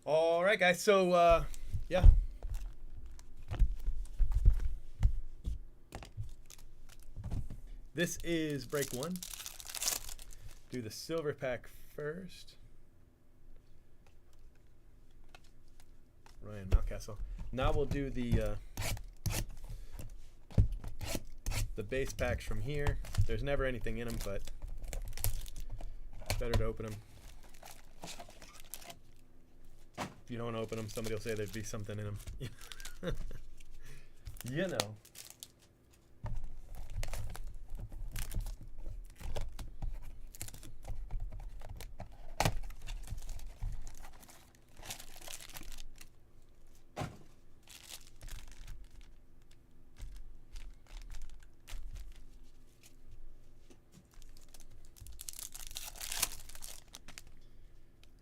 All right, guys. So, yeah. This is break one. Do the silver pack first. Ryan Mountcastle. Now we'll do the base packs from here. There's never anything in them, but it's better to open them. If you don't open them, somebody will say there'd be something in them. You know.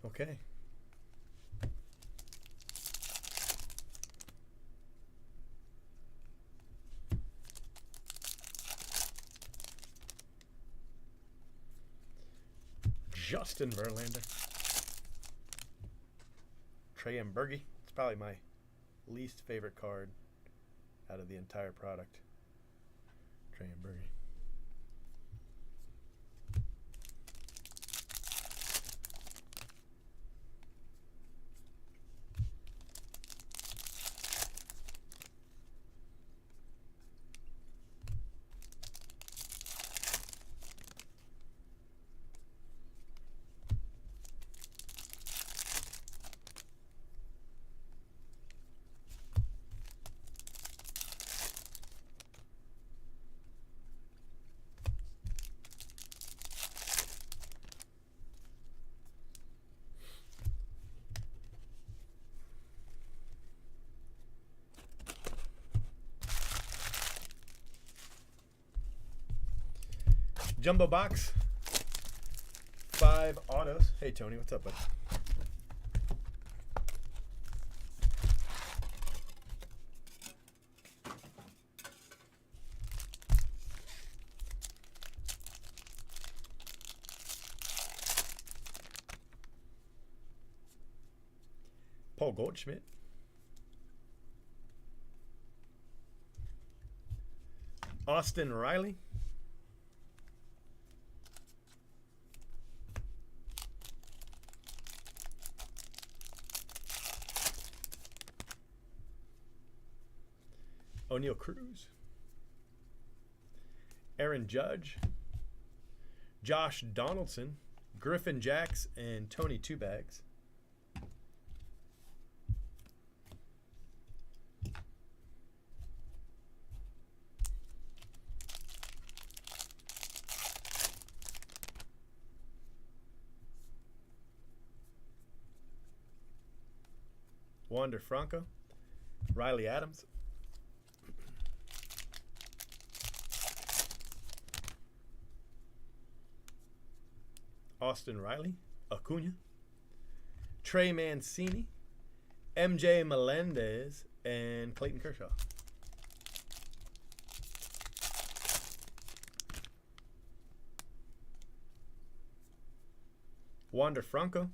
Okay. Justin Verlander. Trey and Berge. It's probably my least favorite card out of the entire product. Trey and Berge. Jumbo box. 5 autos. Hey, Tony, what's up, bud? Paul Goldschmidt. Austin Riley. O'Neal Cruz. Aaron Judge. Josh Donaldson. Griffin Jacks and Tony Two Bags. Wander Franco. Riley Adams. Austin Riley, Acuna, Trey Mancini, MJ Melendez, and Clayton Kershaw. Wander Franco,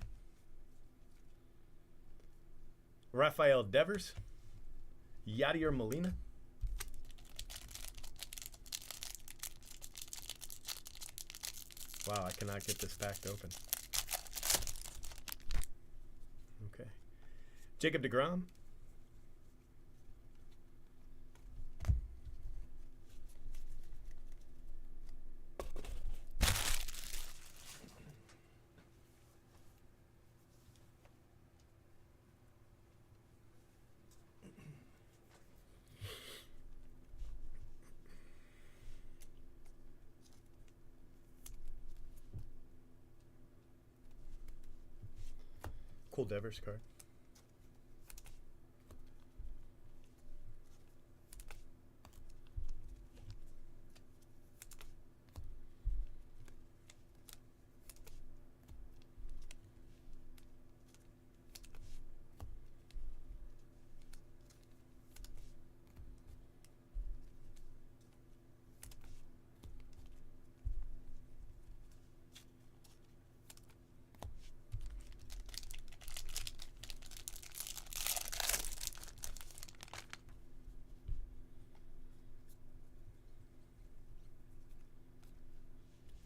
Rafael Devers, Yadier Molina, wow, I cannot get this pack to open. Okay. Jacob deGrom. Cool Devers card.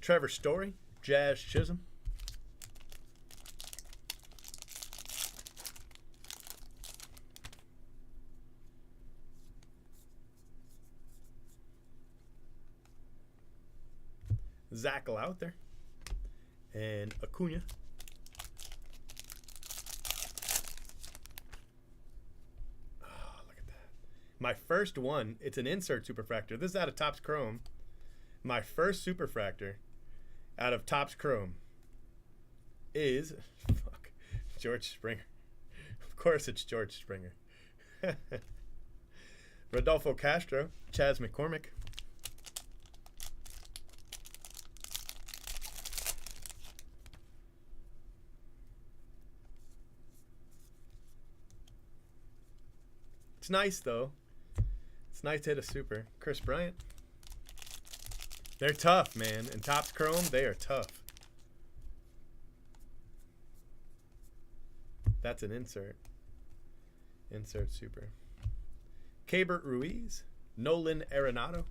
Trevor Story, Jazz Chisholm. Zach Lowther and Acuna. Oh, look at that. My first one, it's an insert Superfractor. This is out of Topps Chrome. My first Superfractor out of Topps Chrome is George Springer. Of course it's George Springer. Rodolfo Castro, Chas McCormick. It's nice, though. It's nice to hit a super. Chris Bryant. They're tough, man. And Topps Chrome, they are tough. That's an insert. Insert super. Keibert Ruiz. Nolan Arenado.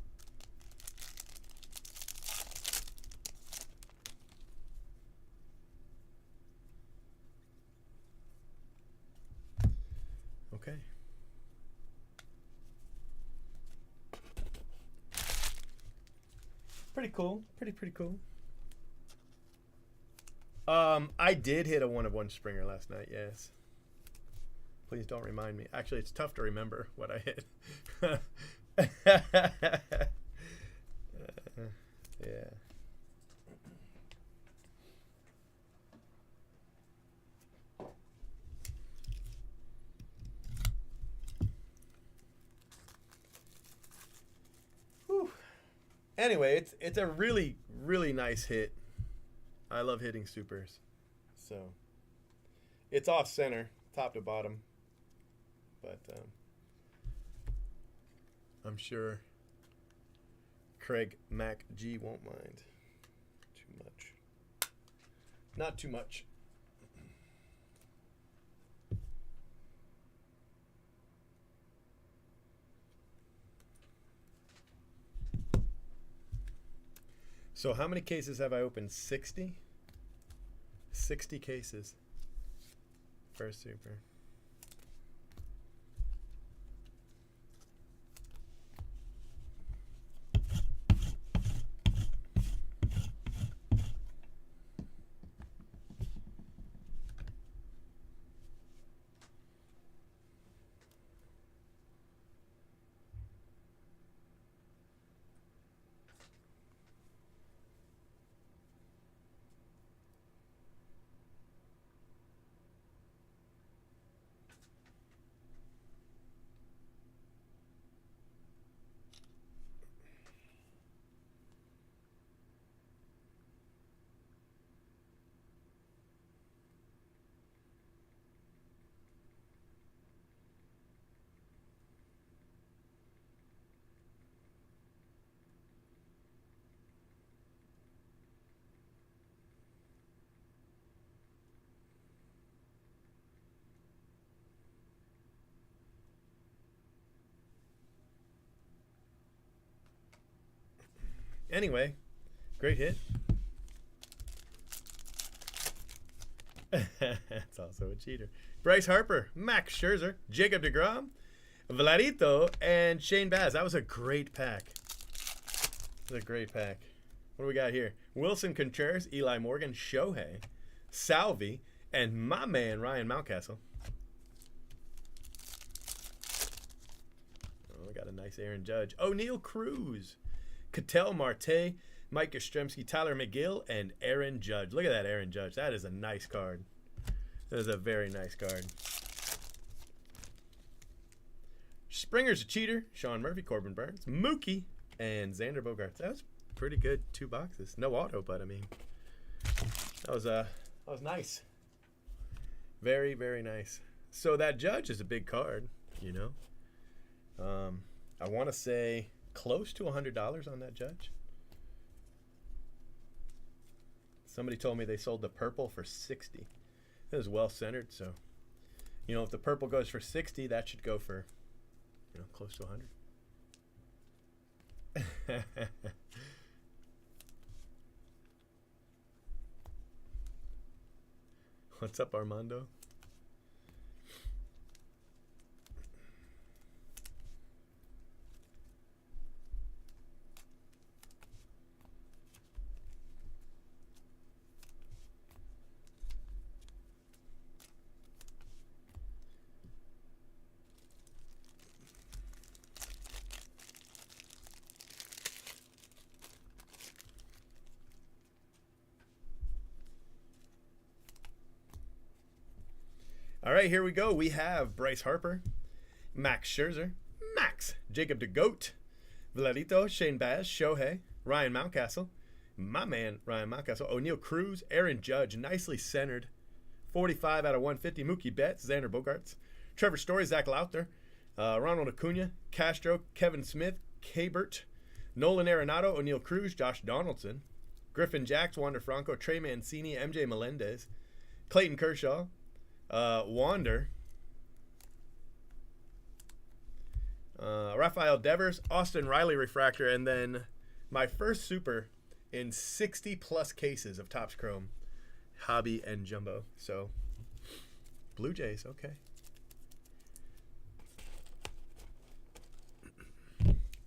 Okay. Pretty cool. Pretty cool. I did hit a 1-of-1 Springer last night, yes. Please don't remind me. Actually, it's tough to remember what I hit. Yeah. Whew. Anyway, it's a really, really nice hit. I love hitting supers. So it's off center, top to bottom. But I'm sure Craig Mac G won't mind too much. Not too much. So how many cases have I opened? 60? 60 cases. First super. Anyway, great hit. That's also a cheater. Bryce Harper, Max Scherzer, Jacob deGrom, Vladito, and Shane Baz. That was a great pack. That was a great pack. What do we got here? Wilson Contreras, Eli Morgan, Shohei, Salvi, and my man Ryan Mountcastle. Oh, we got a nice Aaron Judge. O'Neal Cruz, Ketel Marte, Mike Yastrzemski, Tyler McGill, and Aaron Judge. Look at that Aaron Judge. That is a nice card. That is a very nice card. Springer's a cheater. Sean Murphy, Corbin Burns, Mookie, and Xander Bogaerts. That was pretty good. 2 boxes. No auto, but I mean, that was nice. Very, very nice. So that Judge is a big card, you know. I want to say close to $100 on that Judge. Somebody told me they sold the purple for 60. It was well centered, so you know if the purple goes for 60, that should go for close to 100. What's up, Armando? All right, here we go. We have Bryce Harper, Max Scherzer, Jacob DeGoat, Vladito, Shane Baz, Shohei, Ryan Mountcastle, my man Ryan Mountcastle, O'Neal Cruz, Aaron Judge, nicely centered, 45 out of 150, Mookie Betts, Xander Bogaerts, Trevor Story, Zach Lauter, Ronald Acuna, Castro, Kevin Smith, Kabert, Nolan Arenado, O'Neal Cruz, Josh Donaldson, Griffin Jacks, Wander Franco, Trey Mancini, MJ Melendez, Clayton Kershaw, Wander, Rafael Devers, Austin Riley refractor, and then my first super in 60 plus cases of Topps Chrome, Hobby and Jumbo. So Blue Jays, okay.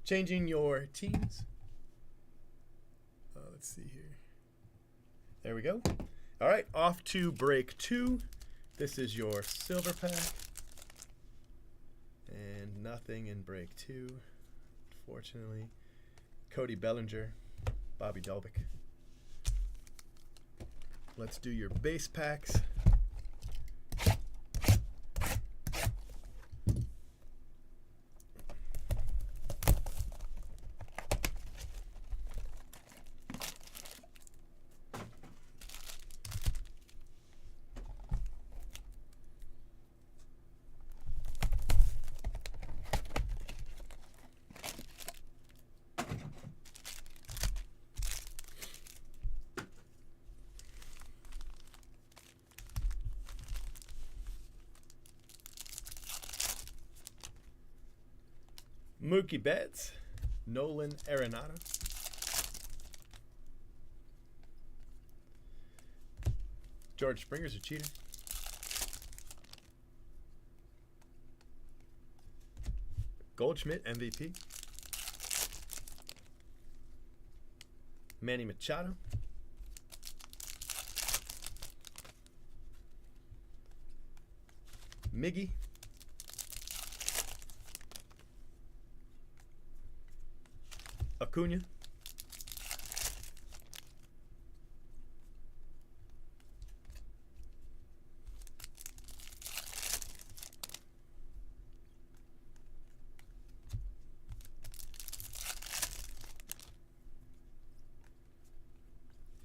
Changing your teams. Let's see here. There we go. All right, off to break 2. This is your silver pack. And nothing in break 2, unfortunately. Cody Bellinger, Bobby Dalbec. Let's do your base packs. Mookie Betts, Nolan Arenado, George Springer's a cheater. Goldschmidt, MVP. Manny Machado. Miggy. Acuna.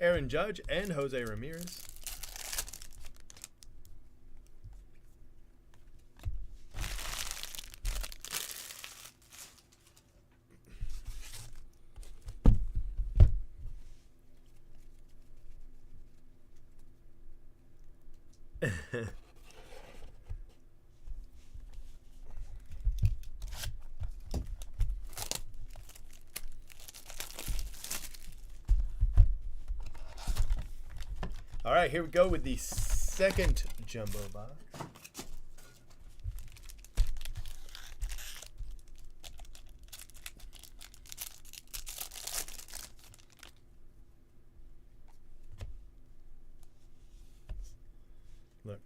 Aaron Judge and Jose Ramirez. All right, here we go with the second jumbo box. Look.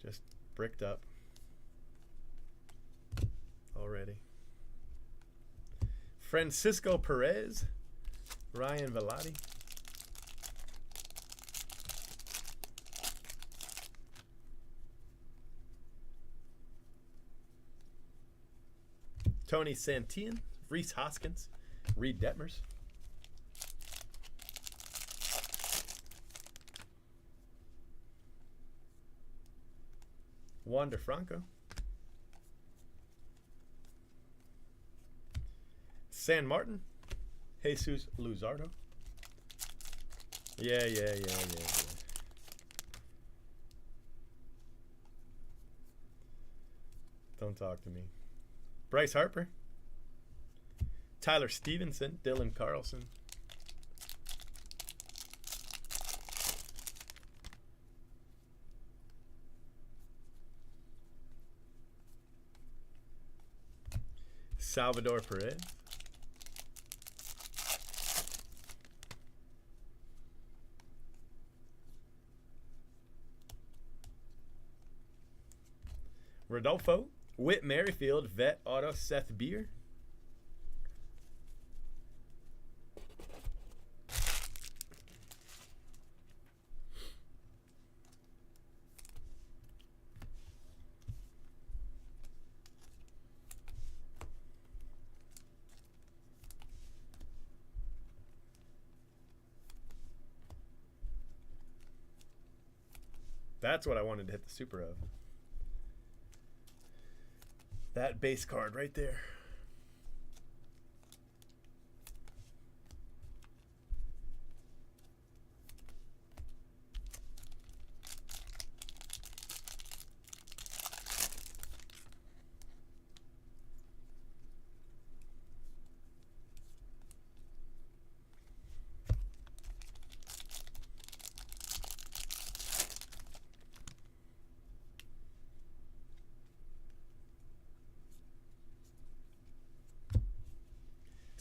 Just bricked up already. Francisco Perez, Ryan Velotti, Tony Santillan, Rhys Hoskins, Reed Detmers, Wander Franco, San Martin, Jesus Luzardo. Yeah. Don't talk to me. Bryce Harper, Tyler Stevenson, Dylan Carlson, Salvador Perez. Rodolfo. Whit Merrifield. Vet auto. Seth Beer. That's what I wanted to hit the super of. That base card right there.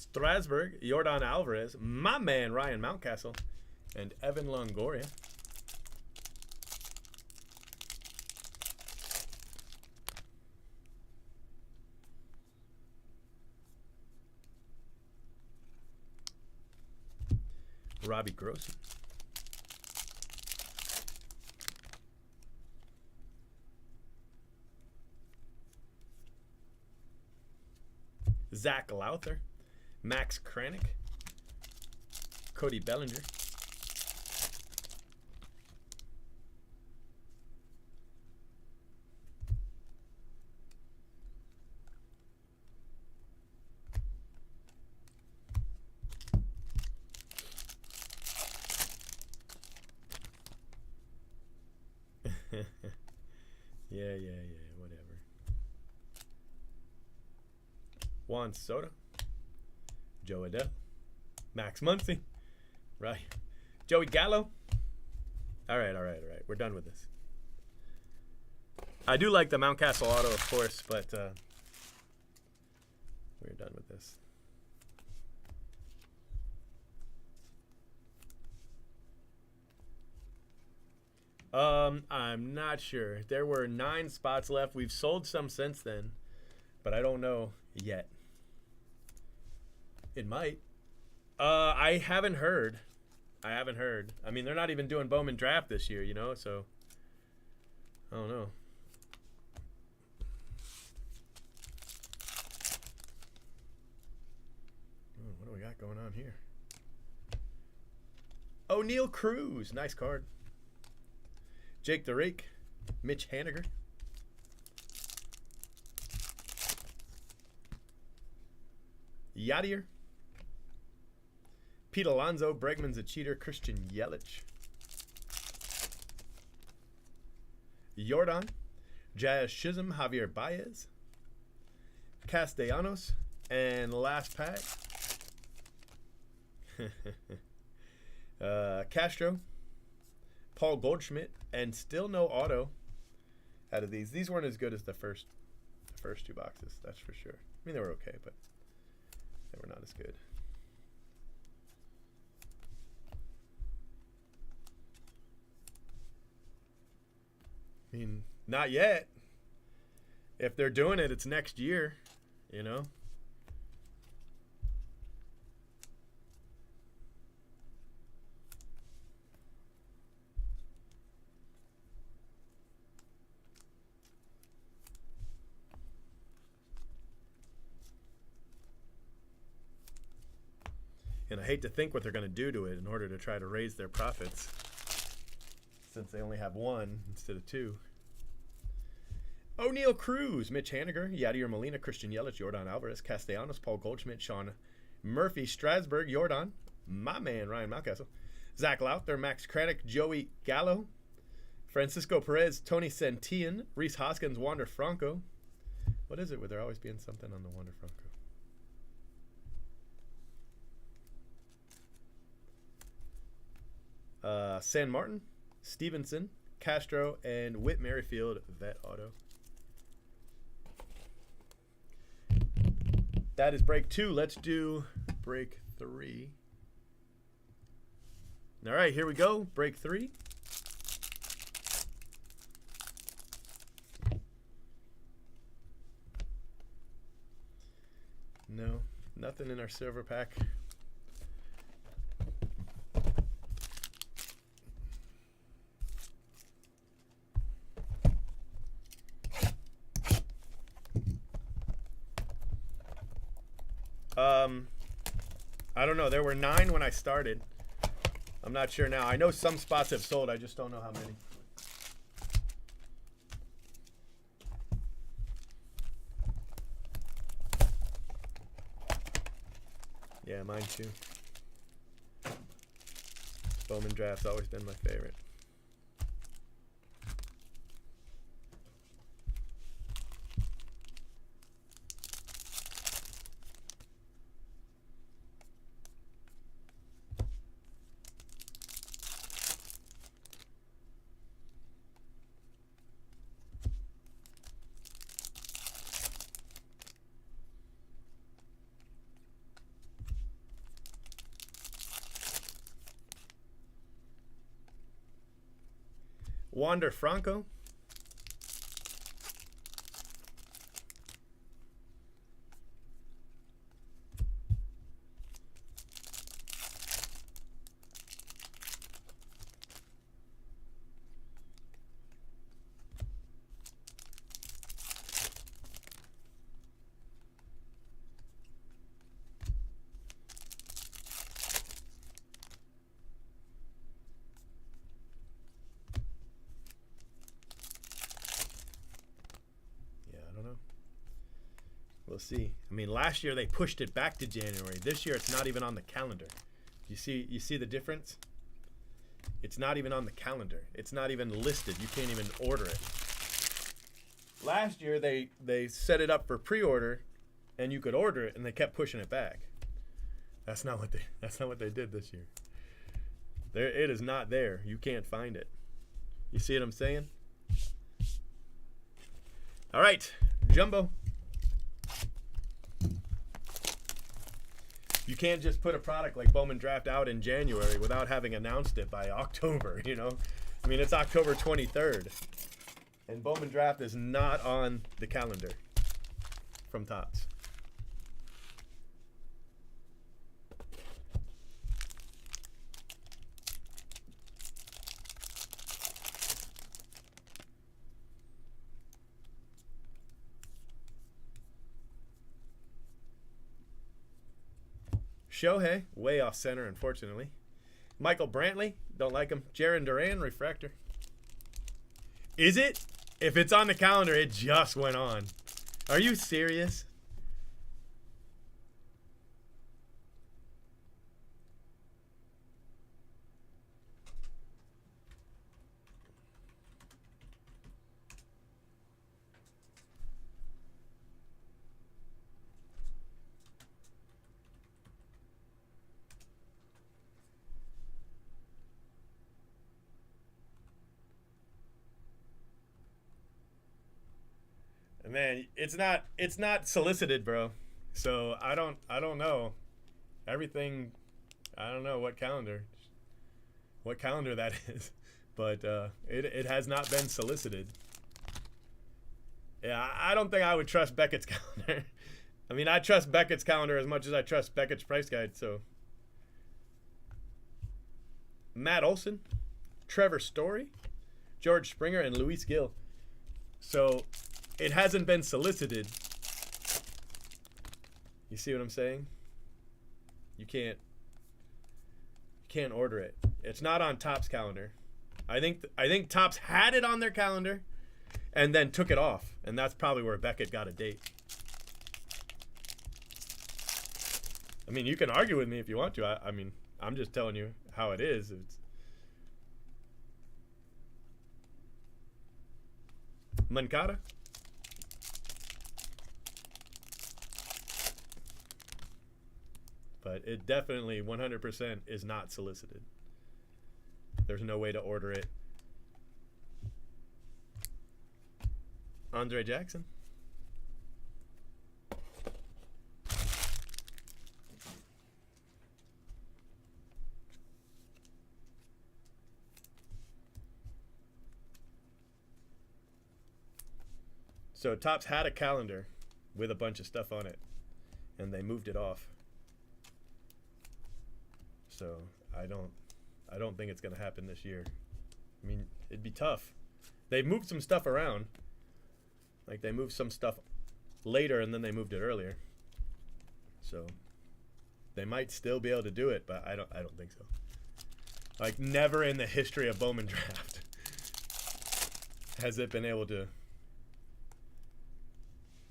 Strasburg, Yordan Alvarez, my man Ryan Mountcastle, and Evan Longoria. Robbie Grossman. Zach Lowther. Max Kranick. Cody Bellinger. Yeah, whatever. Juan Soto. Joe Adell. Max Muncy. Right. Joey Gallo. All right. We're done with this. I do like the Mountcastle auto, of course, but we're done with this. I'm not sure. There were 9 spots left. We've sold some since then, but I don't know yet. It might. I haven't heard. I mean, they're not even doing Bowman Draft this year, you know, so I don't know. What do we got going on here? O'Neal Cruz. Nice card. Jake the Rake. Mitch Haniger. Yadier. Pete Alonso. Bregman's a cheater. Christian Yelich. Yordan. Jazz Chisholm. Javier Baez. Castellanos. And last pack. Castro. Paul Goldschmidt. And still no auto out of these. These weren't as good as the first 2 boxes, that's for sure. I mean, they were okay, but they were not as good. I mean, not yet. If they're doing it, it's next year, you know? And I hate to think what they're going to do to it in order to try to raise their profits, since they only have 1 instead of 2. O'Neal Cruz, Mitch Haniger, Yadier Molina, Christian Yelich, Yordan Alvarez, Castellanos, Paul Goldschmidt, Sean Murphy, Strasburg, Yordan, my man Ryan Mountcastle, Zach Lowther, Max Kranick, Joey Gallo, Francisco Perez, Tony Santillan, Reese Hoskins, Wander Franco. What is it with there always being something on the Wander Franco? San Martin, Stevenson, Castro, and Whit Merrifield, vet auto. That is break 2. Let's do break 3. All right, here we go. Break 3. No, nothing in our silver pack. I don't know. There were 9 when I started. I'm not sure now. I know some spots have sold. I just don't know how many. Yeah, mine too. Bowman Draft's always been my favorite. Wander Franco. We'll see. I mean, last year they pushed it back to January. This year it's not even on the calendar. You see the difference? It's not even on the calendar. It's not even listed. You can't even order it. Last year they set it up for pre-order and you could order it and they kept pushing it back. That's not what they did this year. It is not there. You can't find it. You see what I'm saying? All right, Jumbo. You can't just put a product like Bowman Draft out in January without having announced it by October, you know? I mean, it's October 23rd. And Bowman Draft is not on the calendar from Topps. Shohei, way off center, unfortunately. Michael Brantley, don't like him. Jaron Duran, refractor. Is it? If it's on the calendar, it just went on. Are you serious? Man, it's not solicited, bro. So I don't know. Everything, I don't know what calendar that is, but it has not been solicited. Yeah, I don't think I would trust Beckett's calendar. I mean, I trust Beckett's calendar as much as I trust Beckett's price guide. So Matt Olson, Trevor Story, George Springer, and Luis Gil. So it hasn't been solicited. You see what I'm saying? You can't order it. It's not on Topps calendar. I think Topps had it on their calendar and then took it off, and that's probably where Beckett got a date. I mean, you can argue with me if you want to. I mean, I'm just telling you how it is. It's Mancada. But it definitely 100% is not solicited. There's no way to order it. Andre Jackson. So Topps had a calendar with a bunch of stuff on it, and they moved it off. So I don't think it's gonna happen this year. I mean, it'd be tough. They moved some stuff around. Like they moved some stuff later and then they moved it earlier. So they might still be able to do it, but I don't think so. Like never in the history of Bowman Draft has it been able to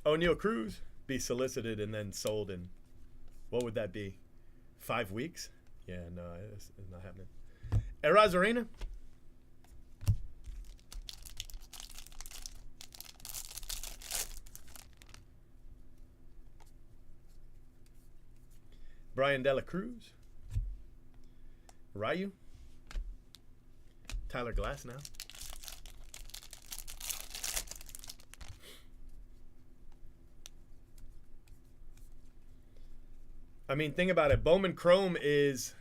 O'Neal Cruz be solicited and then sold in, what would that be? 5 weeks? Yeah, no, it's not happening. Arozarena. Brian Dela Cruz. Ryu. Tyler Glass now. I mean, think about it. Bowman Chrome is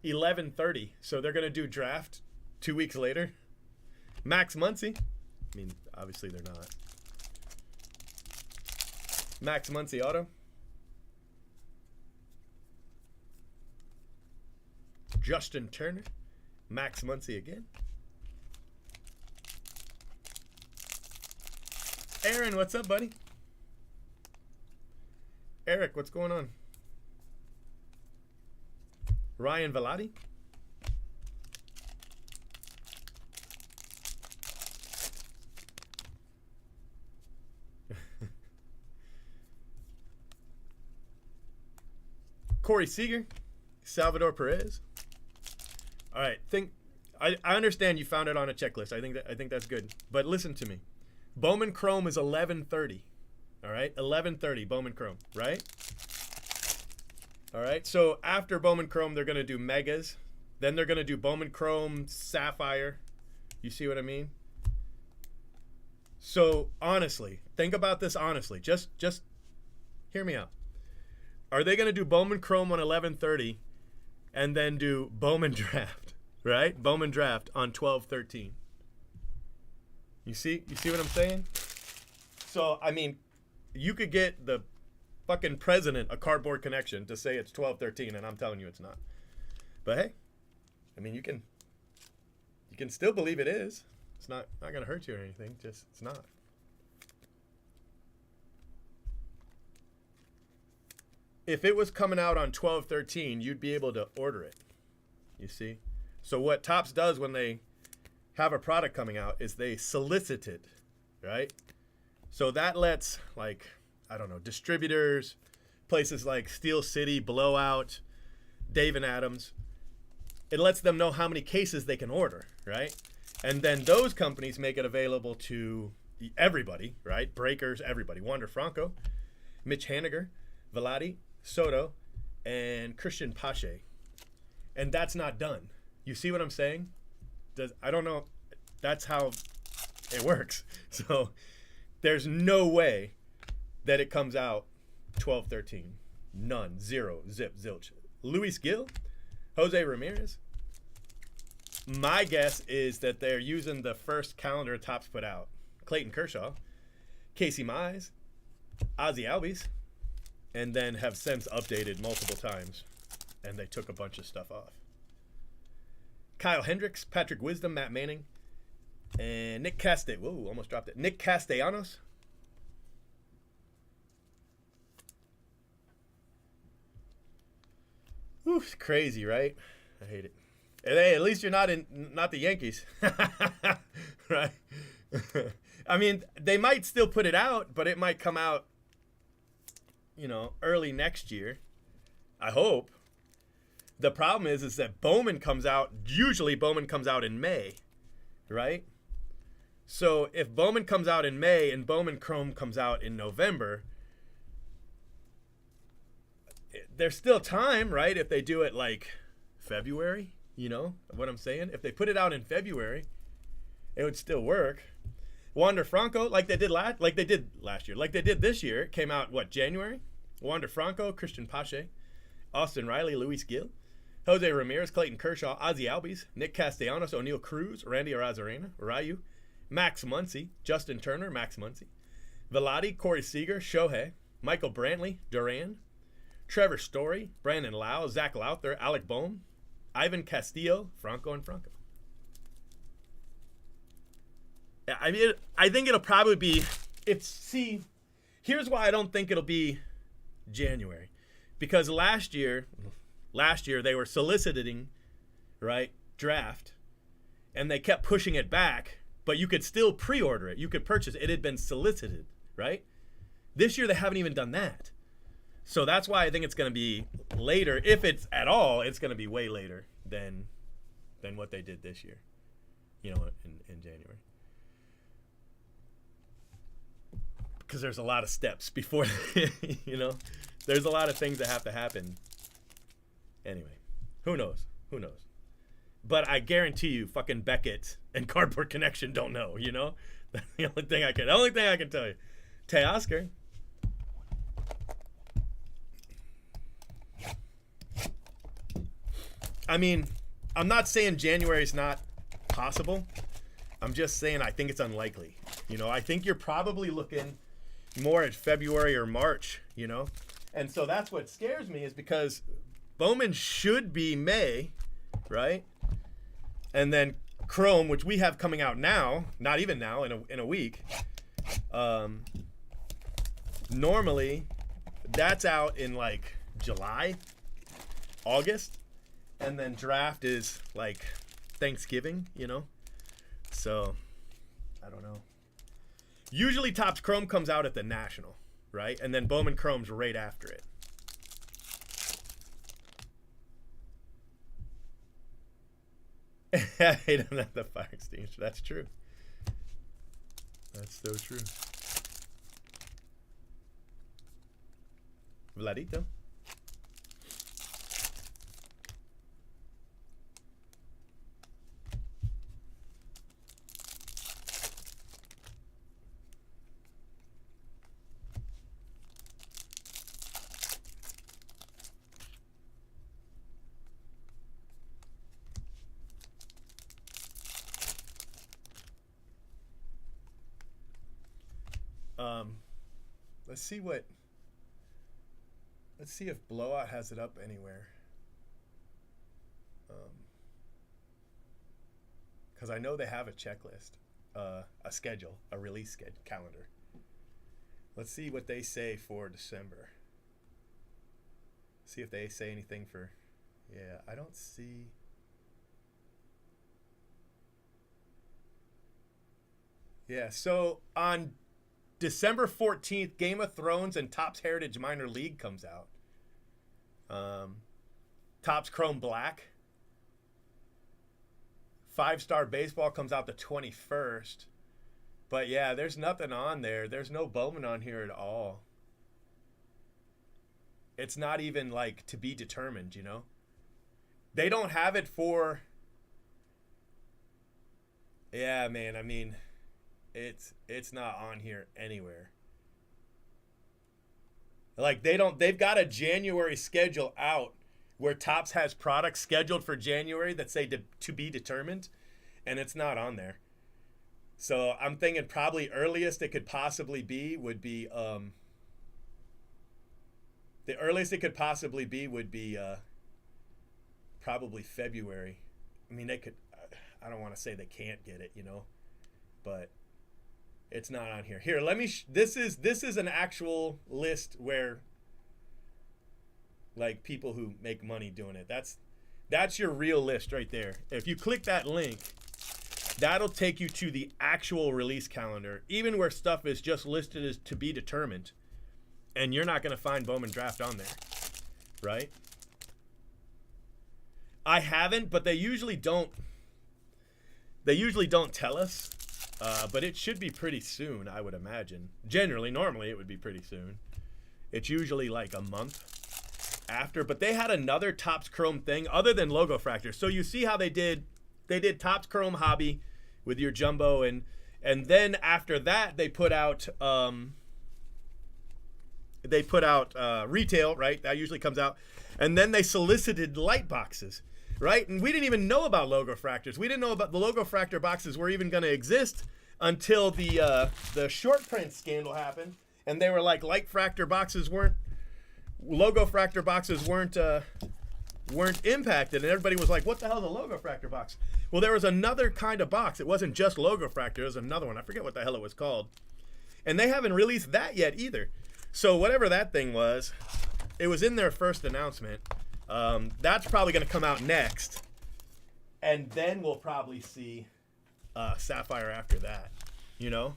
11:30, so they're going to do draft 2 weeks later. Max Muncy. I mean, obviously they're not. Max Muncy auto. Justin Turner. Max Muncy again. Aaron, what's up, buddy? Eric, what's going on? Ryan Velati. Corey Seager. Salvador Perez. All right, I understand you found it on a checklist. I think that's good. But listen to me. Bowman Chrome is 11:30. All right, 11:30 Bowman Chrome, right? All right, so after Bowman Chrome, they're going to do Megas. Then they're going to do Bowman Chrome Sapphire. You see what I mean? So honestly, think about this honestly. Just hear me out. Are they going to do Bowman Chrome on 11:30 and then do Bowman Draft, right? Bowman Draft on 12:13. You see what I'm saying? So, I mean, you could get the fucking president a cardboard connection to say it's 12:13, and I'm telling you it's not. But hey, I mean, you can still believe it is. It's not gonna hurt you or anything. Just it's not. If it was coming out on 12/13, you'd be able to order it. You see? So what Topps does when they have a product coming out is they solicit it, right? So that lets, like, I don't know, distributors, places like Steel City, Blowout, Dave and Adams, it lets them know how many cases they can order, right? And then those companies make it available to everybody, right? Breakers, everybody. Wander Franco, Mitch Haniger, Velati, Soto, and Christian Pache. And that's not done. You see what I'm saying? I don't know. That's how it works. So there's no way that it comes out 12/13. None. Zero. Zip. Zilch. Luis Gil, Jose Ramirez. My guess is that they're using the first calendar Topps put out. Clayton Kershaw, Casey Mize, Ozzie Albies, and then have since updated multiple times, and they took a bunch of stuff off. Kyle Hendricks, Patrick Wisdom, Matt Manning, and Nick Whoa, almost dropped it. Nick Castellanos. Oof, crazy, right? I hate it. And hey, at least you're not the Yankees, right? I mean, they might still put it out, but it might come out, early next year. I hope. The problem is that Bowman comes out. Usually, Bowman comes out in May, right? So if Bowman comes out in May and Bowman Chrome comes out in November, there's still time, right? If they do it like February, you know what I'm saying? If they put it out in February, it would still work. Wander Franco, like they did last year, like they did this year, it came out January? Wander Franco, Christian Pache, Austin Riley, Luis Gil, Jose Ramirez, Clayton Kershaw, Ozzie Albies, Nick Castellanos, O'Neal Cruz, Randy Arozarena, Ryu, Max Muncy, Justin Turner, Max Muncy, Velati, Corey Seager, Shohei, Michael Brantley, Duran, Trevor Story, Brandon Lau, Zach Lowther, Alec Boehm, Ivan Castillo, Franco, and Franco. Yeah, I mean, I think it'll probably be, here's why I don't think it'll be January. Because last year they were soliciting, right, draft, and they kept pushing it back, but you could still pre-order it. You could purchase it. It had been solicited, right? This year they haven't even done that. So that's why I think it's going to be later. If it's at all, it's going to be way later than what they did this year, in January. Because there's a lot of steps before, there's a lot of things that have to happen. Anyway, who knows? But I guarantee you, fucking Beckett and Cardboard Connection don't know. That's the only thing I can tell you. Teoscar. I mean, I'm not saying January's not possible. I'm just saying I think it's unlikely. I think you're probably looking more at February or March, And so that's what scares me, is because Bowman should be May, right? And then Chrome, which we have coming out now, not even now, in a week. Normally, that's out in like July, August. And then draft is like Thanksgiving, So, I don't know. Usually Topps Chrome comes out at the National, right? And then Bowman Chrome's right after it. He doesn't have the fire extinguisher. That's true. That's so true. Vladito. Let's see if Blowout has it up anywhere. Because I know they have a checklist, a schedule, a release calendar. Let's see what they say for December. See if they say anything for, I don't see. Yeah, so on December 14th, Game of Thrones and Topps Heritage Minor League comes out. Topps Chrome Black. 5-Star Baseball comes out the 21st. But yeah, there's nothing on there. There's no Bowman on here at all. It's not even like to be determined, They don't have it for... Yeah, man, I mean... It's not on here anywhere. Like they've got a January schedule out where Topps has products scheduled for January that say to be determined, and it's not on there. So I'm thinking probably earliest it could possibly be would be probably February. I mean, they could. I don't want to say they can't get it, but. It's not on here. Here, let me. This is an actual list where, like, people who make money doing it. That's your real list right there. If you click that link, that'll take you to the actual release calendar, even where stuff is just listed as to be determined, and you're not going to find Bowman Draft on there, right? I haven't, but they usually don't. They usually don't tell us. But it should be pretty soon, I would imagine. Normally it would be pretty soon. It's usually like a month after. But they had another Topps Chrome thing other than Logofractors. So you see how they did Topps Chrome Hobby with your jumbo, and then after that they put out retail, right? That usually comes out, and then they solicited light boxes. Right? And we didn't even know about Logofractors. We didn't know about the Logofractor boxes were even going to exist until the short print scandal happened, and they were like Logofractor boxes weren't impacted, and everybody was like, what the hell is a Logofractor box? Well, there was another kind of box. It wasn't just Logofractor. It was another one. I forget what the hell it was called. And they haven't released that yet either. So whatever that thing was, it was in their first announcement. That's probably going to come out next. And then we'll probably see Sapphire after that, you know?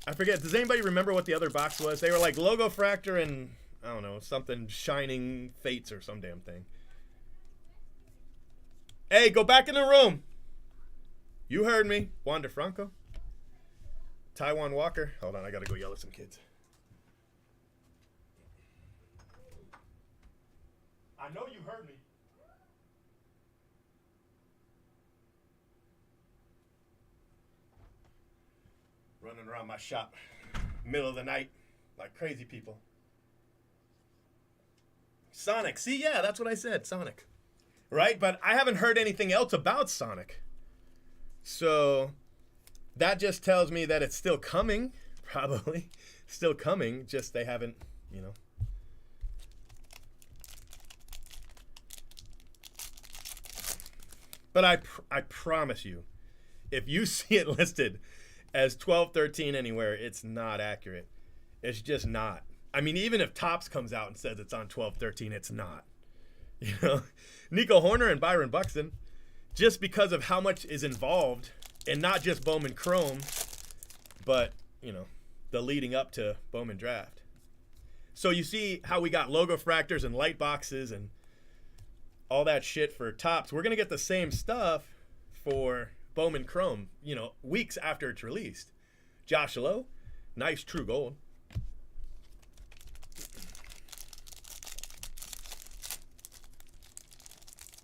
I forget. Does anybody remember what the other box was? They were like Logofractor and, I don't know, something Shining Fates or some damn thing. Hey, go back in the room. You heard me. Wander Franco. Taiwan Walker. Hold on, I got to go yell at some kids. I know you heard me. Running around my shop, middle of the night, like crazy people. Sonic. See, yeah, that's what I said, Sonic. Right? But I haven't heard anything else about Sonic. So that just tells me that it's still coming, probably. Still coming, just they haven't, you know. But I promise you, if you see it listed as 1213 anywhere, it's not accurate. It's just not. I mean, even if Topps comes out and says it's on 1213, it's not. You know, Nico Horner and Byron Buxton, just because of how much is involved, and not just Bowman Chrome, but, you know, the leading up to Bowman Draft. So you see how we got Logofractors and light boxes and all that shit for Topps. We're going to get the same stuff for Bowman Chrome, you know, weeks after it's released. Josh Lowe, nice true gold.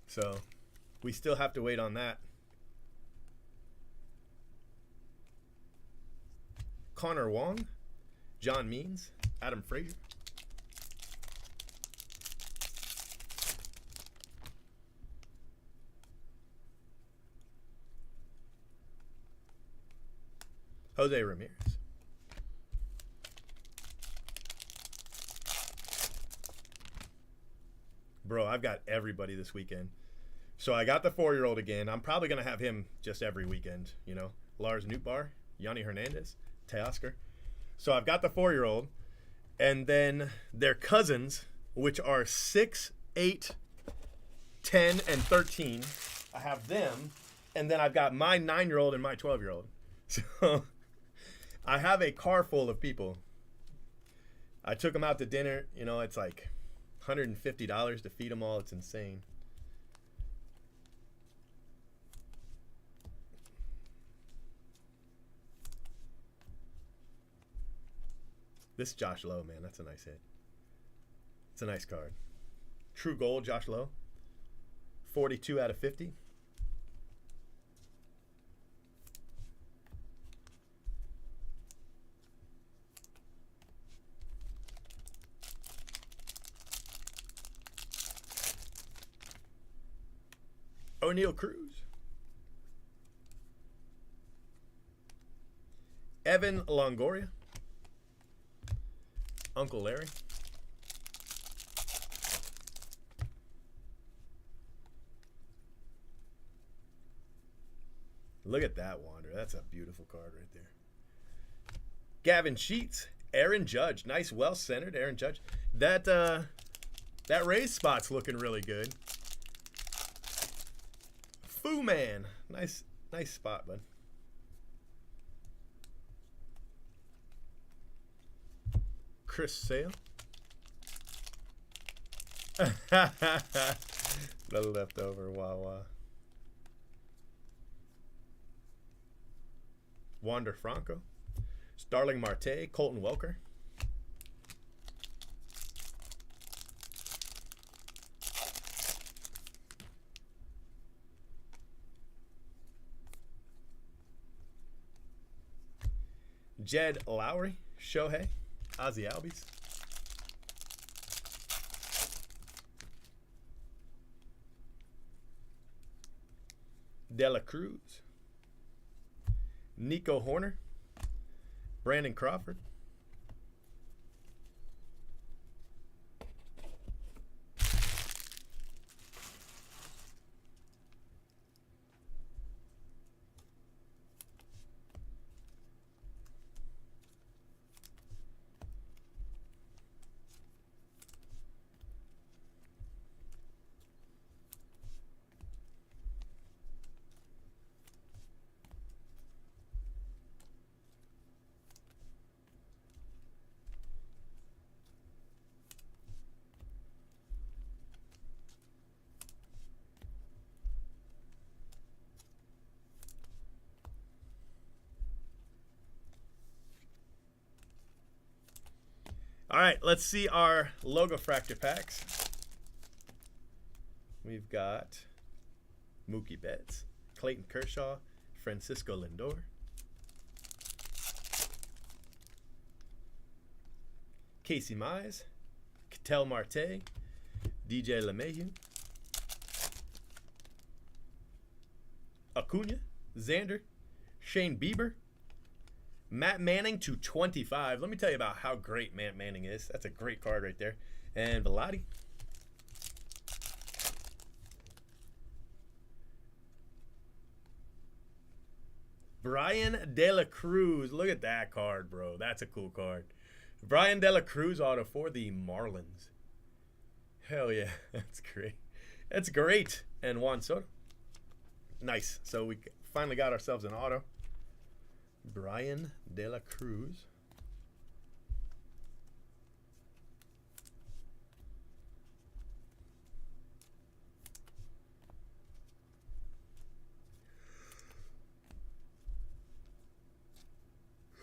So we still have to wait on that. Connor Wong, John Means, Adam Frazier. Jose Ramirez. Bro, I've got everybody this weekend. So I got the 4-year-old again. I'm probably going to have him just every weekend, you know. Lars Nootbaar, Yanni Hernandez, Teoscar. So I've got the 4-year-old. And then their cousins, which are 6, 8, 10, and 13. I have them. And then I've got my 9-year-old and my 12-year-old. So I have a car full of people. I took them out to dinner. You know, it's like $150 to feed them all. It's insane. This Josh Lowe, man, that's a nice hit. It's a nice card. True gold, Josh Lowe. 42 out of 50. O'Neal Cruz. Evan Longoria. Uncle Larry. Look at that, Wander. That's a beautiful card right there. Gavin Sheets. Aaron Judge. Nice, well-centered Aaron Judge. That raised spot's looking really good. Foo Man. Nice spot, bud. Chris Sale. The leftover Wawa. Wander Franco. Starling Marte. Colton Welker. Jed Lowry. Shohei. Ozzy Albies. De La Cruz. Nico Horner. Brandon Crawford. All right, let's see our Logofractor packs. We've got Mookie Betts, Clayton Kershaw, Francisco Lindor, Casey Mize, Ketel Marte, DJ LeMahieu, Acuna, Xander, Shane Bieber, Matt Manning to 25. Let me tell you about how great Matt Manning is. That's a great card right there. And Vladi. Brian De La Cruz. Look at that card, bro. That's a cool card. Brian De La Cruz auto for the Marlins. Hell yeah. That's great. That's great. And Juan Soto. Nice. So we finally got ourselves an auto. Brian De La Cruz.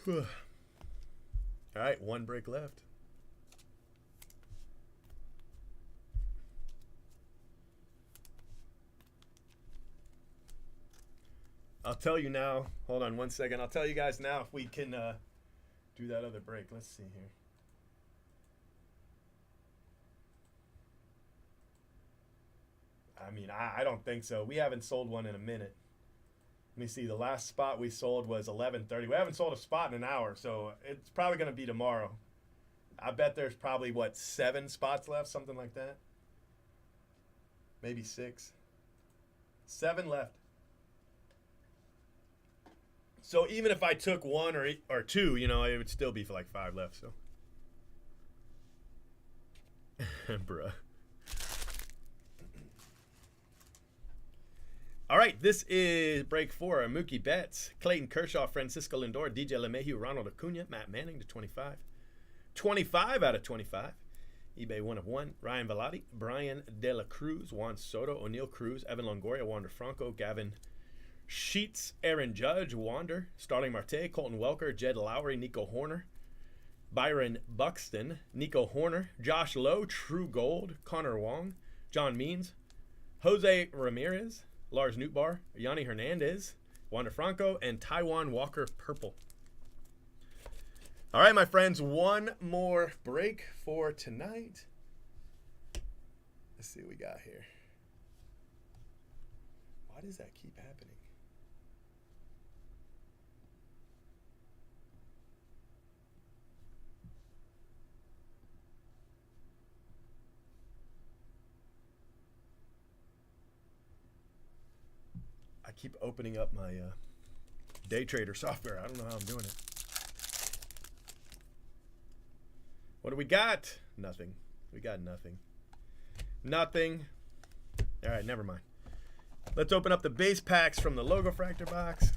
All right, one break left. I'll tell you now. Hold on one second. I'll tell you guys now if we can do that other break. Let's see here. I mean, I don't think so. We haven't sold one in a minute. Let me see. The last spot we sold was 11:30. We haven't sold a spot in an hour, so it's probably going to be tomorrow. I bet there's probably, what, 7 spots left? Something like that. Maybe 6. 7 left. So even if I took 1 or 2, you know, it would still be for like 5 left. So, bruh. All right, this is break 4. Mookie Betts, Clayton Kershaw, Francisco Lindor, DJ LeMahieu, Ronald Acuna, Matt Manning to 25. 25 out of 25. eBay 1 of 1. Ryan Vladi, Brian De La Cruz, Juan Soto, O'Neal Cruz, Evan Longoria, Wander Franco, Gavin Sheets, Aaron Judge, Wander, Starling Marte, Colton Welker, Jed Lowry, Nico Horner, Byron Buxton, Nico Horner, Josh Lowe, True Gold, Connor Wong, John Means, Jose Ramirez, Lars Nootbaar, Yanni Hernandez, Wander Franco, and Taijuan Walker Purple. All right, my friends, one more break for tonight. Let's see what we got here. Why does that keep happening? I keep opening up my day trader software. I don't know how I'm doing it. What do we got? Nothing. We got nothing. Nothing. All right, never mind. Let's open up the base packs from the Logofractor box.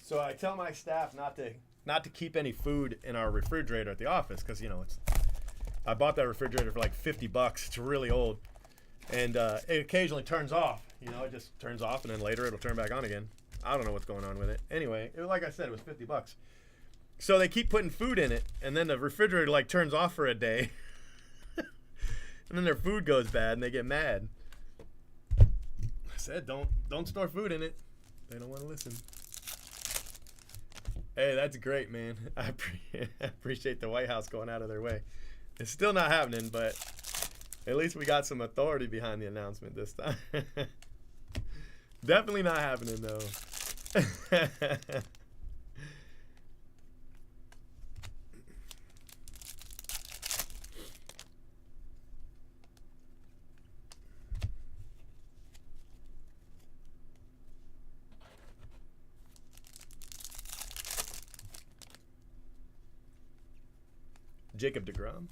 So I tell my staff not to keep any food in our refrigerator at the office because, you know, I bought that refrigerator for like $50. It's really old. And it occasionally turns off. You know, it just turns off and then later it'll turn back on again. I don't know what's going on with it. Anyway, like I said, it was $50. So they keep putting food in it and then the refrigerator like turns off for a day. And then their food goes bad and they get mad. I said don't store food in it. They don't want to listen. Hey, that's great, man. I appreciate the White House going out of their way. It's still not happening, but at least we got some authority behind the announcement this time. Definitely not happening, though. Jacob deGrom.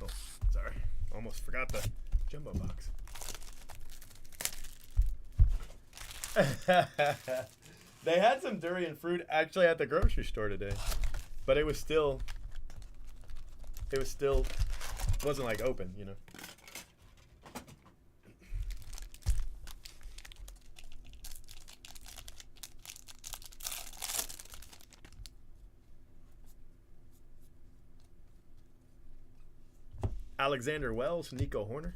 Oh, sorry. Almost forgot the jumbo box. They had some durian fruit actually at the grocery store today, but it wasn't like open, you know. Alexander Wells, Nico Horner.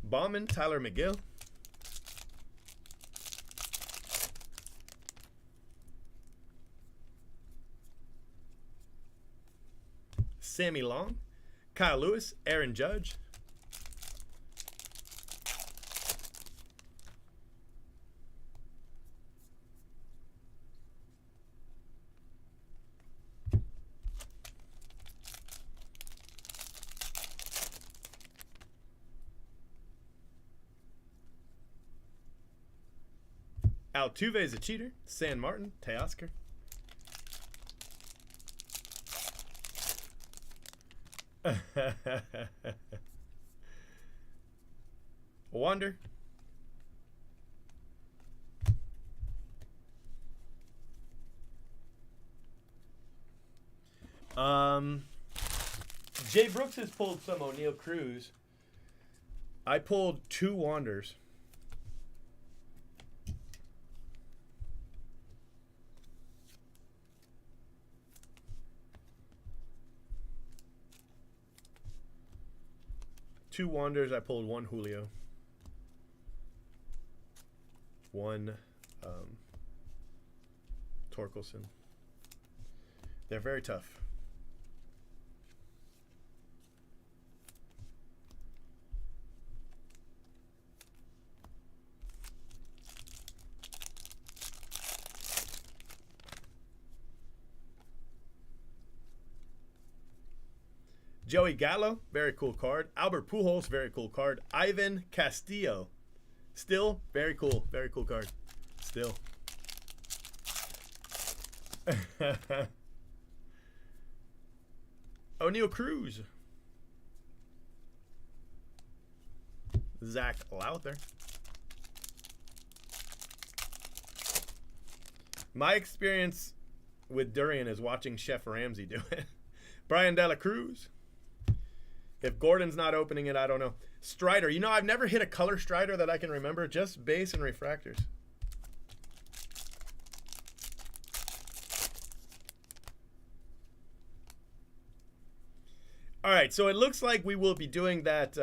Bowman, Tyler McGill. Sammy Long. Kyle Lewis, Aaron Judge. Altuve is a cheater. San Martin, Teoscar. Wander. Jay Brooks has pulled some O'Neal Cruz. I pulled 2 Wanders. Two Wanders. I pulled 1 Julio. 1 Torkelson. They're very tough. Joey Gallo, very cool card. Albert Pujols, very cool card. Ivan Castillo, still very cool card. Still. O'Neal Cruz. Zach Lowther. My experience with durian is watching Chef Ramsay do it. Brian De La Cruz. If Gordon's not opening it, I don't know. Strider. You know, I've never hit a color Strider that I can remember. Just base and refractors. All right, so it looks like we will be doing that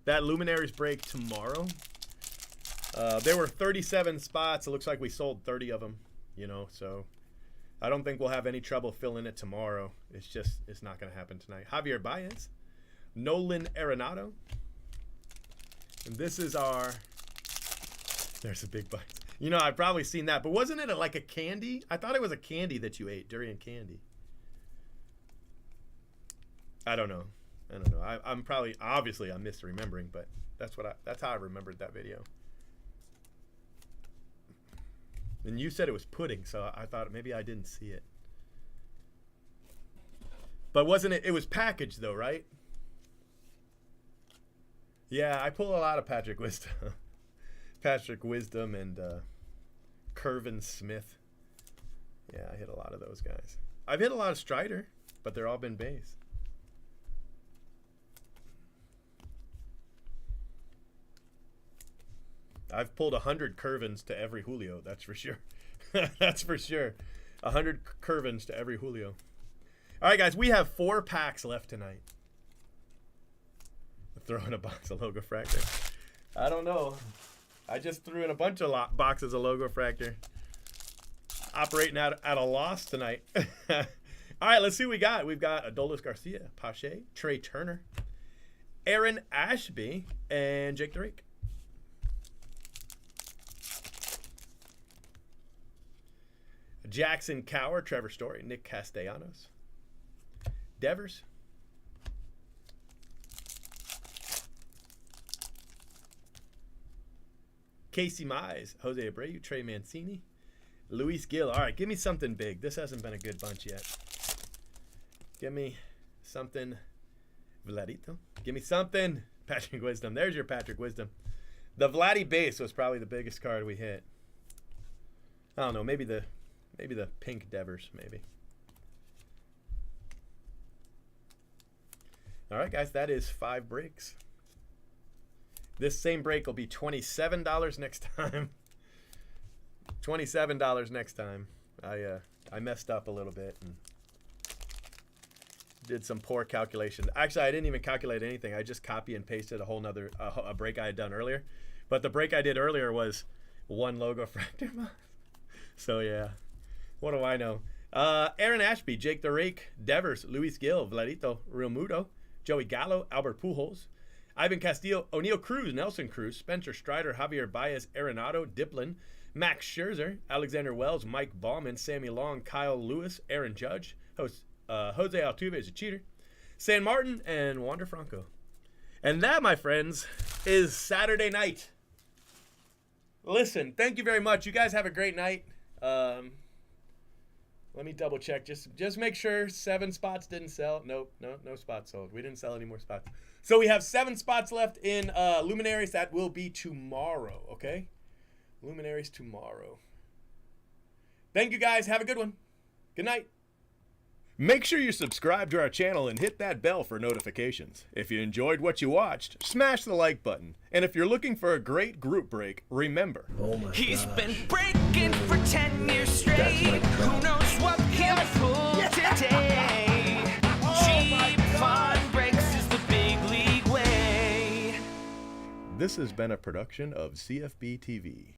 that Luminaries break tomorrow. There were 37 spots. It looks like we sold 30 of them, you know, so I don't think we'll have any trouble filling it tomorrow. It's not going to happen tonight. Javier Baez, Nolan Arenado. And this is our, there's a big bite. You know, I've probably seen that, but wasn't it like a candy? I thought it was a candy that you ate, durian candy. I don't know. I'm probably, obviously I'm misremembering, but that's how I remembered that video. And you said it was pudding, so I thought maybe I didn't see it. But wasn't it? It was packaged though, right? Yeah, I pull a lot of Patrick Wisdom. Patrick Wisdom and Curvin Smith. Yeah, I hit a lot of those guys. I've hit a lot of Strider, but they're all been base. I've pulled 100 Curvins to every Julio, that's for sure. That's for sure. 100 Curvins to every Julio. All right, guys, we have 4 packs left tonight. Throw in a box of Logofractor. I don't know. I just threw in a bunch of boxes of Logofractor. Operating at a loss tonight. All right, let's see what we got. We've got Adolis Garcia, Pache, Trey Turner, Aaron Ashby, and Jake the Rake. Jackson Cower, Trevor Story, Nick Castellanos, Devers, Casey Mize, Jose Abreu, Trey Mancini, Luis Gil. All right, give me something big. This hasn't been a good bunch yet. Give me something, Vladito. Give me something, Patrick Wisdom. There's your Patrick Wisdom. The Vladdy base was probably the biggest card we hit. I don't know, maybe the pink Devers, maybe. All right, guys, that is 5 breaks. This same break will be $27 next time. $27 next time. I messed up a little bit and did some poor calculation. Actually, I didn't even calculate anything. I just copy and pasted a whole nother a break I had done earlier. But the break I did earlier was 1 Logofractor month. So yeah, what do I know? Aaron Ashby, Jake the Rake, Devers, Luis Gil, Vladito, Real Muto, Joey Gallo, Albert Pujols, Ivan Castillo, O'Neal Cruz, Nelson Cruz, Spencer Strider, Javier Baez, Arenado, Diplin, Max Scherzer, Alexander Wells, Mike Bauman, Sammy Long, Kyle Lewis, Aaron Judge, Jose Altuve is a cheater, San Martin, and Wander Franco. And that, my friends, is Saturday night. Listen, thank you very much. You guys have a great night. Let me double check. Just make sure 7 spots didn't sell. Nope, no spots sold. We didn't sell any more spots. So we have 7 spots left in Luminaries. That will be tomorrow, okay? Luminaries tomorrow. Thank you, guys. Have a good one. Good night. Make sure you subscribe to our channel and hit that bell for notifications. If you enjoyed what you watched, smash the like button. And if you're looking for a great group break, remember, He's been breaking for 10 years straight. Who knows what he'll pull today? Cheap fun breaks is the big league way. this has been a production of CFB TV.